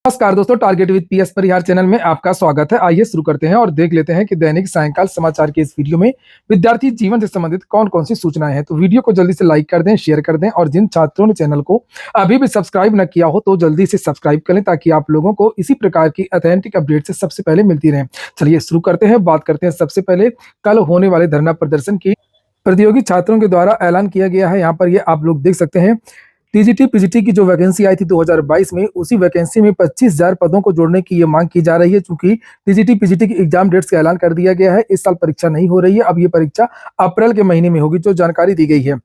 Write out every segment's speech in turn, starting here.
नमस्कार दोस्तों, target with PS Parihar channel में आपका स्वागत है। आइए शुरू करते हैं और देख लेते हैं कि दैनिक सायंकाल समाचार के इस वीडियो में विद्यार्थी जीवन से संबंधित कौन कौन सी सूचनाएं हैं। तो वीडियो को जल्दी से लाइक कर दें, शेयर कर दें और जिन छात्रों ने चैनल को अभी भी सब्सक्राइब न किया हो तो जल्दी से सब्सक्राइब करें ताकि आप लोगों को इसी प्रकार की ऑथेंटिक अपडेट से सबसे पहले मिलती रहे। चलिए शुरू करते हैं। बात करते हैं सबसे पहले कल होने वाले धरना प्रदर्शन की। प्रतियोगी छात्रों के द्वारा ऐलान किया गया है। यहाँ पर ये आप लोग देख सकते हैं, टीजीटी पीजीटी की जो वैकेंसी आई थी 2022 में, उसी वैकेंसी में 25,000 पदों को जोड़ने की ये मांग की जा रही है। चूंकि टीजीटी पीजीटी की एग्जाम डेट्स का ऐलान कर दिया गया है, इस साल परीक्षा नहीं हो रही है। अब ये परीक्षा अप्रैल के महीने में होगी, जो जानकारी दी गई है।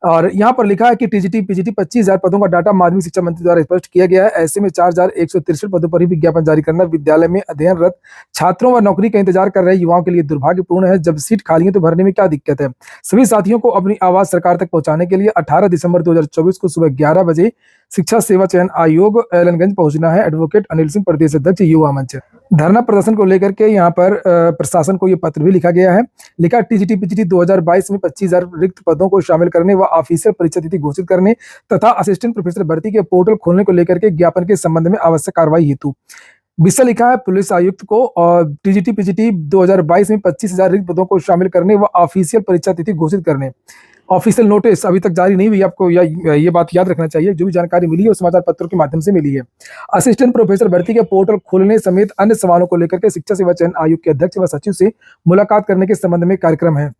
और यहाँ पर लिखा है कि टीजीटी पीजीटी 25,000 पदों का डाटा माध्यमिक शिक्षा मंत्री द्वारा स्पष्ट किया गया है। ऐसे में 4,163 पदों पर ही विज्ञापन जारी करना विद्यालय में अध्ययनरत छात्रों व नौकरी का इंतजार कर रहे युवाओं के लिए दुर्भाग्यपूर्ण है। जब सीट खाली है तो भरने में क्या दिक्कत है। सभी साथियों को अपनी आवाज सरकार तक पहुंचाने के लिए 18 दिसंबर 2024 को सुबह 11 बजे शिक्षा सेवा चयन आयोग एलनगंज पहुंचना है। एडवोकेट अनिल सिंह, प्रदेश अध्यक्ष युवा मंच। धरना प्रदर्शन को लेकर के यहाँ पर प्रशासन को ये पत्र भी लिखा गया है। लिखा, टीजीटी पीजीटी 2022 में 25,000 रिक्त पदों को शामिल करने व ऑफिशियल परीक्षा तिथि घोषित करने तथा असिस्टेंट प्रोफेसर भर्ती के पोर्टल खोलने को लेकर के ज्ञापन के संबंध में आवश्यक कार्रवाई हेतु विषय लिखा है पुलिस आयुक्त को। और टीजीटी पीजीटी 2022 में 25,000 रिक्त पदों को शामिल करने व ऑफिशियल परीक्षा तिथि घोषित करने। ऑफिशियल नोटिस अभी तक जारी नहीं हुई, आपको ये बात याद रखना चाहिए। जो भी जानकारी मिली है वो समाचार पत्रों के माध्यम से मिली है। असिस्टेंट प्रोफेसर भर्ती के पोर्टल खोलने समेत अन्य सवालों को लेकर के शिक्षा सेवा चयन आयोग के अध्यक्ष व सचिव से मुलाकात करने के संबंध में कार्यक्रम है।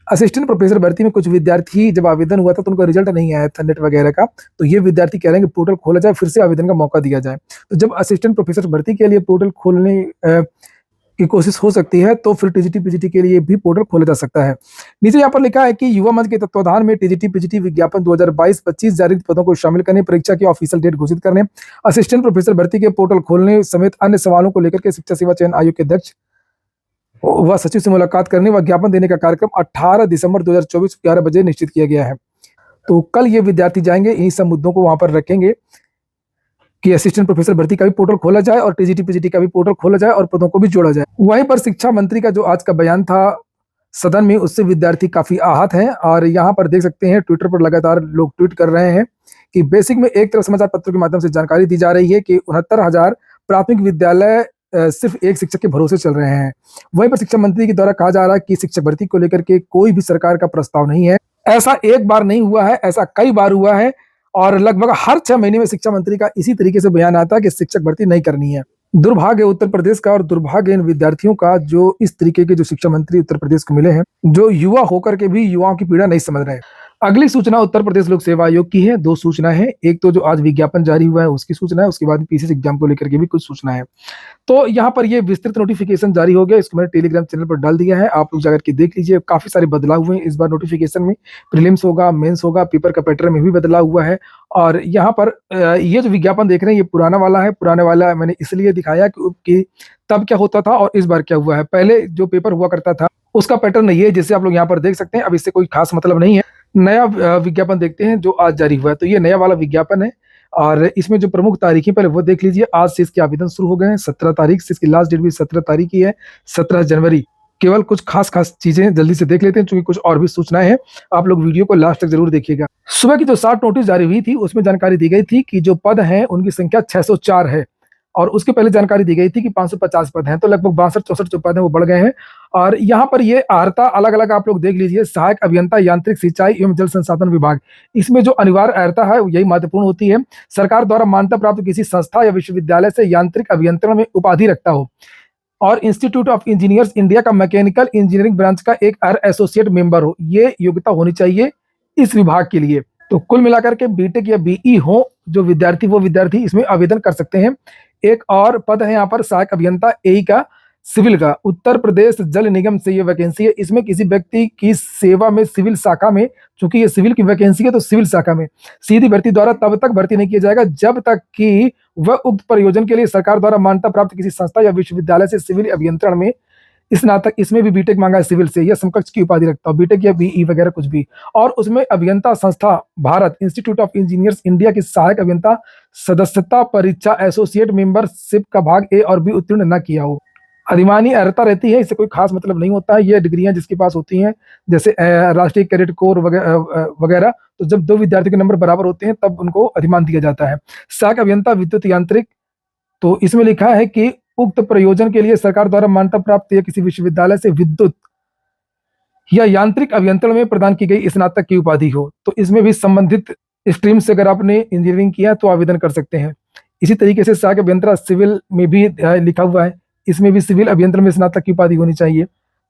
असिस्टेंट प्रोफेसर भर्ती में कुछ विद्यार्थी जब आवेदन हुआ था तो उनका रिजल्ट नहीं आया था नेट वगैरह का, तो ये विद्यार्थी कह रहे हैं कि पोर्टल खोला जाए, फिर से आवेदन का मौका दिया जाए। तो जब असिस्टेंट प्रोफेसर भर्ती के लिए पोर्टल खोलने की कोशिश हो सकती है तो फिर टीजीटी पीजीटी के लिए भी पोर्टल खोला जा सकता है। नीचे यहाँ पर लिखा है कि युवा मंच के तत्वाधान में टीजीटी पीजीटी विज्ञापन 2022 25,000 रिक्त पदों को शामिल करने, परीक्षा की ऑफिशियल डेट घोषित करने, असिस्टेंट प्रोफेसर भर्ती के पोर्टल खोलने समेत अन्य सवालों को लेकर के शिक्षा सेवा चयन आयोग के अध्यक्ष व सचिव से मुलाकात करने व ज्ञापन देने का कार्यक्रम 18 दिसंबर 2024 11 बजे निश्चित किया गया है। तो कल ये विद्यार्थी जाएंगे, इन्हीं सब मुद्दों को वहां पर रखेंगे कि असिस्टेंट प्रोफेसर भर्ती का भी पोर्टल खोला जाए और टीजीटी पीजीटी का भी पोर्टल खोला जाए और पदों को भी जोड़ा जाए। वहीं पर शिक्षा मंत्री का जो आज का बयान था सदन में, उससे विद्यार्थी काफी आहत हैं। और यहाँ पर देख सकते हैं ट्विटर पर लगातार लोग ट्वीट कर रहे हैं कि बेसिक में एक तरफ समाचार पत्रों के माध्यम से जानकारी दी जा रही है कि 69,000 प्राथमिक विद्यालय सिर्फ एक शिक्षक के भरोसे चल रहे हैं। वहीं पर शिक्षा मंत्री के द्वारा कहा जा रहा है कि शिक्षक भर्ती को लेकर के कोई भी सरकार का प्रस्ताव नहीं है। ऐसा एक बार नहीं हुआ है, ऐसा कई बार हुआ है और लगभग हर 6 महीने में शिक्षा मंत्री का इसी तरीके से बयान आता है कि शिक्षक भर्ती नहीं करनी है। दुर्भाग्य उत्तर प्रदेश का और दुर्भाग्य इन विद्यार्थियों का जो इस तरीके के जो शिक्षा मंत्री उत्तर प्रदेश को मिले हैं, जो युवा होकर के भी युवाओं की पीड़ा नहीं समझ रहे हैं। अगली सूचना उत्तर प्रदेश लोक सेवा आयोग की है। 2 सूचना है, एक तो जो आज विज्ञापन जारी हुआ है उसकी सूचना है, उसके बाद पीसीएस एग्जाम को लेकर के भी कुछ सूचना है। तो यहाँ पर ये विस्तृत नोटिफिकेशन जारी हो गया, इसको मैंने टेलीग्राम चैनल पर डाल दिया है, आप लोग जाकर के देख लीजिए। काफी सारे बदलाव हुए हैं इस बार नोटिफिकेशन में। प्रीलिम्स होगा, मेंस होगा, पेपर का पैटर्न में भी बदलाव हुआ है। और यहाँ पर ये जो विज्ञापन देख रहे हैं ये पुराना वाला है। पुराने वाला मैंने इसलिए दिखाया कि तब क्या होता था और इस बार क्या हुआ है। पहले जो पेपर हुआ करता था उसका पैटर्न ये है, जिसे आप लोग यहाँ पर देख सकते हैं। अब इससे कोई खास मतलब नहीं है। नया विज्ञापन देखते हैं जो आज जारी हुआ है। तो ये नया वाला विज्ञापन है और इसमें जो प्रमुख तारीखें पहले वो देख लीजिए। आज से इसके आवेदन शुरू हो गए हैं 17 तारीख से, इसकी लास्ट डेट भी 17 तारीख की है, 17 जनवरी। केवल कुछ खास चीजें जल्दी से देख लेते हैं क्योंकि कुछ और भी सूचनाएं हैं। आप लोग वीडियो को लास्ट तक जरूर देखिएगा। सुबह की जो 60 नोटिस जारी हुई थी उसमें जानकारी दी गई थी कि जो पद हैं उनकी संख्या 604 है और उसके पहले जानकारी दी गई थी कि 550 पद हैं। तो लगभग 62-64 जो पद हैं वो बढ़ गए हैं। और यहाँ पर ये अर्हता अलग अलग आप लोग देख लीजिए। सहायक अभियंता यांत्रिक सिंचाई एवं जल संसाधन विभाग, इसमें जो अनिवार्य अर्हता है यही महत्वपूर्ण होती है। सरकार द्वारा मान्यता प्राप्त किसी संस्था या विश्वविद्यालय से यांत्रिक अभियंत्रण में उपाधि रखता हो और इंस्टीट्यूट ऑफ इंजीनियर्स इंडिया का मैकेनिकल इंजीनियरिंग ब्रांच का एक एसोसिएट मेंबर हो, ये योग्यता होनी चाहिए इस विभाग के लिए। तो कुल मिलाकर के बीटेक या बीई हो जो विद्यार्थी, वो विद्यार्थी इसमें आवेदन कर सकते हैं। एक और पद है यहाँ पर सहायक अभियंता एई का सिविल का, उत्तर प्रदेश जल निगम से ये वैकेंसी है। इसमें किसी व्यक्ति की सेवा में सिविल शाखा में, चूंकि ये सिविल की वैकेंसी है तो सिविल शाखा में सीधी भर्ती द्वारा तब तक भर्ती नहीं किया जाएगा जब तक कि वह उक्त प्रयोजन के लिए सरकार द्वारा मान्यता प्राप्त किसी संस्था या विश्वविद्यालय से सिविल अभियंत्रण में स्नातक, इसमें भी बीटेक मांगा है सिविल से, या समकक्ष की उपाधि रखता हो, बीटेक या बीई वगैरह कुछ भी, और उसमें अभियंता संस्था Bharat institute of engineers India की सहायक अभियंता सदस्यता परीक्षा एसोसिएट मेंबरशिप का भाग ए और बी उत्तीर्ण न किया हो। अधिमानी अर्हता रहती है, इससे कोई खास मतलब नहीं होता है। ये डिग्रियां जिसके पास होती हैं जैसे राष्ट्रीय कैडेट कोर वगैरह, तो जब 2 विद्यार्थियों के नंबर बराबर होते हैं तब उनको अधिमान दिया जाता है। सहायक अभियंता विद्युत यांत्रिक तो इसमें लिखा है कि उक्त प्रयोजन के लिए सरकार द्वारा मान्यता प्राप्त या किसी विश्वविद्यालय से विद्युत या यांत्रिक अभियंत्रण में प्रदान की गई स्नातक की उपाधि हो। तो इसमें भी संबंधित स्ट्रीम से अगर आपने इंजीनियरिंग किया तो आवेदन कर सकते हैं। इसी तरीके से सहायक अभियंत्रण सिविल में भी लिखा हुआ है, इसमें भी सिविल अभियंत्रण में स्नातक की उपाधि होनी चाहिए।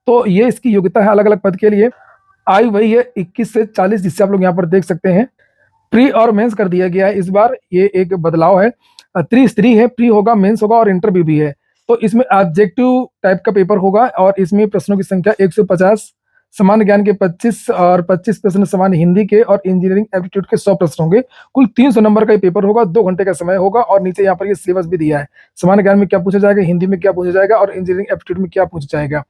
तो ये इसकी योग्यता है अलग अलग पद के लिए। आयु वही है 21 से 40, जिससे आप लोग यहाँ पर देख सकते हैं। प्री और मेंस कर दिया गया है इस बार, ये एक बदलाव है। त्रिस्तरीय है, प्री होगा, मेंस होगा और इंटरव्यू भी है। तो इसमें ऑब्जेक्टिव टाइप का पेपर होगा और इसमें प्रश्नों की संख्या 150, सामान्य ज्ञान के 25 और 25 प्रश्न सामान्य हिंदी के और इंजीनियरिंग एप्टीट्यूड के 100 प्रश्न होंगे। कुल 300 नंबर का ये पेपर होगा, 2 घंटे का समय होगा और नीचे यहाँ पर ये सिलेबस भी दिया है। सामान्य ज्ञान में क्या पूछा जाएगा, हिंदी में क्या पूछा जाएगा और इंजीनियरिंग एप्टीट्यूड में क्या पूछा जाएगा।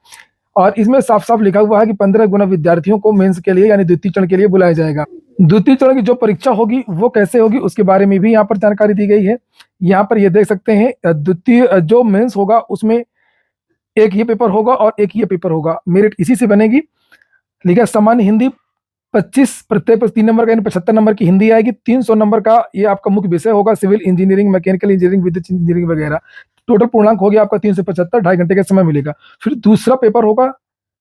और इसमें साफ साफ लिखा हुआ है कि 15 गुना विद्यार्थियों को मेंस के लिए यानी द्वितीय चरण के लिए बुलाया जाएगा। द्वितीय चरण की जो परीक्षा होगी वो कैसे होगी उसके बारे में भी यहाँ पर जानकारी दी गई है। यहाँ पर ये देख सकते हैं, द्वितीय जो मेंस होगा उसमें एक ये पेपर होगा और एक ये पेपर होगा, मेरिट इसी से बनेगी। लिखा सामान्य हिंदी 25, प्रत्येक पर 3 नंबर का यानी 75 नंबर की हिंदी आएगी। 300 नंबर का ये आपका मुख्य विषय होगा, सिविल इंजीनियरिंग, मैकेनिकल इंजीनियरिंग, विद्युत इंजीनियरिंग वगैरह। टोटल पूर्णांक हो गया आपका 375, 2.5 घंटे का समय मिलेगा। फिर दूसरा पेपर होगा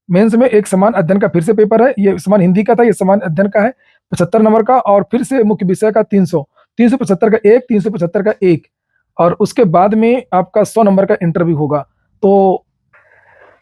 मेंस में, एक समान अध्ययन का फिर से पेपर है, ये समान हिंदी का था, ये समान अध्ययन का है 75 नंबर का, और फिर से मुख्य विषय का 375 का एक, 375 का एक, और उसके बाद में आपका 100 नंबर का इंटरव्यू होगा। तो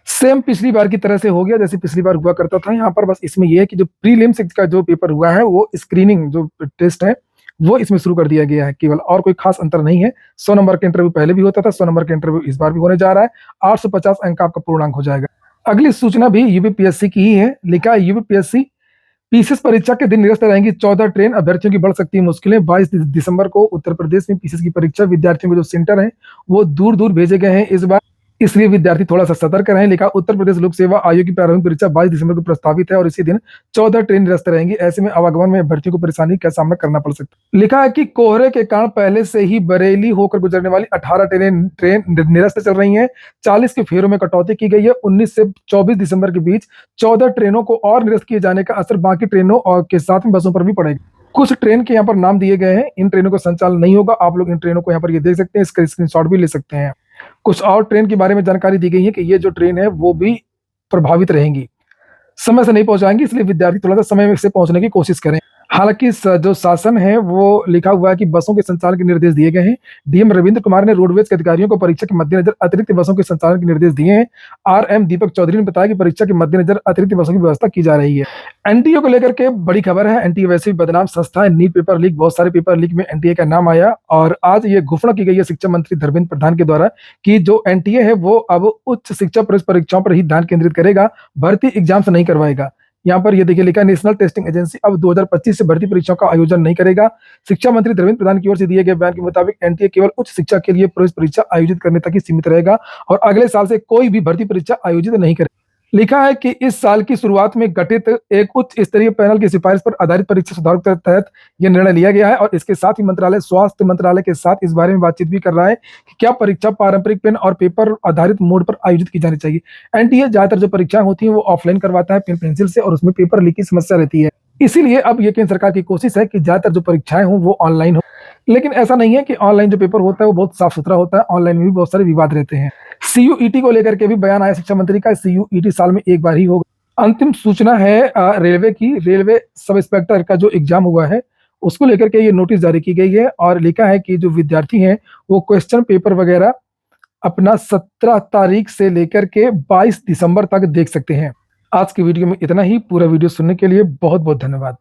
सेम पिछली बार की तरह से हो गया जैसे पिछली बार हुआ करता था। यहाँ पर बस इसमें यह है कि जो प्रीलिम्स का जो पेपर हुआ है वो स्क्रीनिंग जो टेस्ट है वो इसमें शुरू कर दिया गया है केवल, और कोई खास अंतर नहीं है। 100 नंबर का इंटरव्यू पहले भी होता था, 100 नंबर का इंटरव्यू इस बार भी होने जा रहा है। 850 अंक आपका पूर्णांक हो जाएगा। अगली सूचना भी यूपीपीएससी की ही है। लिखा है यूपीपीएससी पीसीएस परीक्षा के दिन निरस्त रहेंगी 14 ट्रेन, अभ्यर्थियों की बढ़ सकती है मुश्किलें। 22 दिसंबर को उत्तर प्रदेश में पीसीएस की परीक्षा, विद्यार्थियों के जो सेंटर हैं वो दूर दूर भेजे गए हैं इस बार, इसलिए विद्यार्थी थोड़ा सा सतर्क रहें। लिखा उत्तर प्रदेश लोक सेवा आयोग की प्रारंभिक परीक्षा 22 दिसंबर को प्रस्तावित है और इसी दिन 14 ट्रेन निरस्त रहेंगी। ऐसे में आवागमन में अभ्यर्थियों को परेशानी का सामना करना पड़ सकता है। लिखा है कि कोहरे के कारण पहले से ही बरेली होकर गुजरने वाली 18 ट्रेन निरस्त चल रही हैं। 40 के फेरों में कटौती की गई है। 19 से 24 दिसंबर के बीच 14 ट्रेनों को और निरस्त किए जाने का असर बाकी ट्रेनों और के साथ में बसों पर भी पड़ेगा। कुछ ट्रेन के यहाँ पर नाम दिए गए हैं, इन ट्रेनों का संचालन नहीं होगा। आप लोग इन ट्रेनों को यहाँ पर ये देख सकते हैं, इसका स्क्रीनशॉट भी ले सकते हैं। कुछ और ट्रेन के बारे में जानकारी दी गई है कि ये जो ट्रेन है वो भी प्रभावित रहेंगी, समय से नहीं पहुंचाएंगी, इसलिए विद्यार्थी थोड़ा सा समय से पहुंचने की कोशिश करें। हालांकि जो शासन है वो लिखा हुआ है कि बसों के संचालन के निर्देश दिए गए हैं। डीएम रविंद्र कुमार ने रोडवेज के अधिकारियों को परीक्षा के मद्देनजर अतिरिक्त बसों के संचालन के निर्देश दिए हैं। आरएम दीपक चौधरी ने बताया कि परीक्षा के मद्देनजर अतिरिक्त बसों की व्यवस्था की जा रही है। एनटीए को लेकर के बड़ी खबर है। एनटीए वैसे भी बदनाम संस्था है, नीट पेपर लीक, बहुत सारे पेपर लीक में एनटीए का नाम आया, और आज ये घोषणा की गई है शिक्षा मंत्री धर्मेंद्र प्रधान के द्वारा कि जो एनटीए है वो अब उच्च शिक्षा प्रवेश परीक्षाओं पर ही ध्यान केंद्रित करेगा, भर्ती एग्जाम से नहीं करवाएगा। यहाँ पर ये देखिए लिखा है नेशनल टेस्टिंग एजेंसी अब 2025 से भर्ती परीक्षाओं का आयोजन नहीं करेगा। शिक्षा मंत्री धर्मेंद्र प्रधान की ओर से दिए गए बयान के मुताबिक एनटीए केवल उच्च शिक्षा के लिए प्रवेश परीक्षा आयोजित करने तक ही सीमित रहेगा और अगले साल से कोई भी भर्ती परीक्षा आयोजित नहीं करेगा। लिखा है कि इस साल की शुरुआत में गठित एक उच्च स्तरीय पैनल की सिफारिश पर आधारित परीक्षा सुधार के तहत यह निर्णय लिया गया है और इसके साथ ही मंत्रालय स्वास्थ्य मंत्रालय के साथ इस बारे में बातचीत भी कर रहा है कि क्या परीक्षा पारंपरिक पेन और पेपर आधारित मोड पर आयोजित की जानी चाहिए। एनटीए ज्यादातर जो परीक्षाएं होती हैं वो ऑफलाइन करवाता है पेन पेंसिल से, और उसमें पेपर लीक की समस्या रहती है। इसीलिए अब ये केंद्र सरकार की कोशिश है कि ज्यादातर जो परीक्षाएं हों वो ऑनलाइन हो, लेकिन ऐसा नहीं है कि ऑनलाइन जो पेपर होता है वो बहुत साफ सुथरा होता है, ऑनलाइन में भी बहुत सारे विवाद रहते हैं। सीयूईटी को लेकर के भी बयान आया शिक्षा मंत्री का। सीयूईटी साल में एक बार ही होगा। अंतिम सूचना है रेलवे की। रेलवे सब इंस्पेक्टर का जो एग्जाम हुआ है उसको लेकर के ये नोटिस जारी की गई है और लिखा है कि जो विद्यार्थी हैं वो क्वेश्चन पेपर वगैरह अपना 17 तारीख से लेकर के 22 दिसंबर तक देख सकते हैं। आज की वीडियो में इतना ही। पूरा वीडियो सुनने के लिए बहुत बहुत धन्यवाद।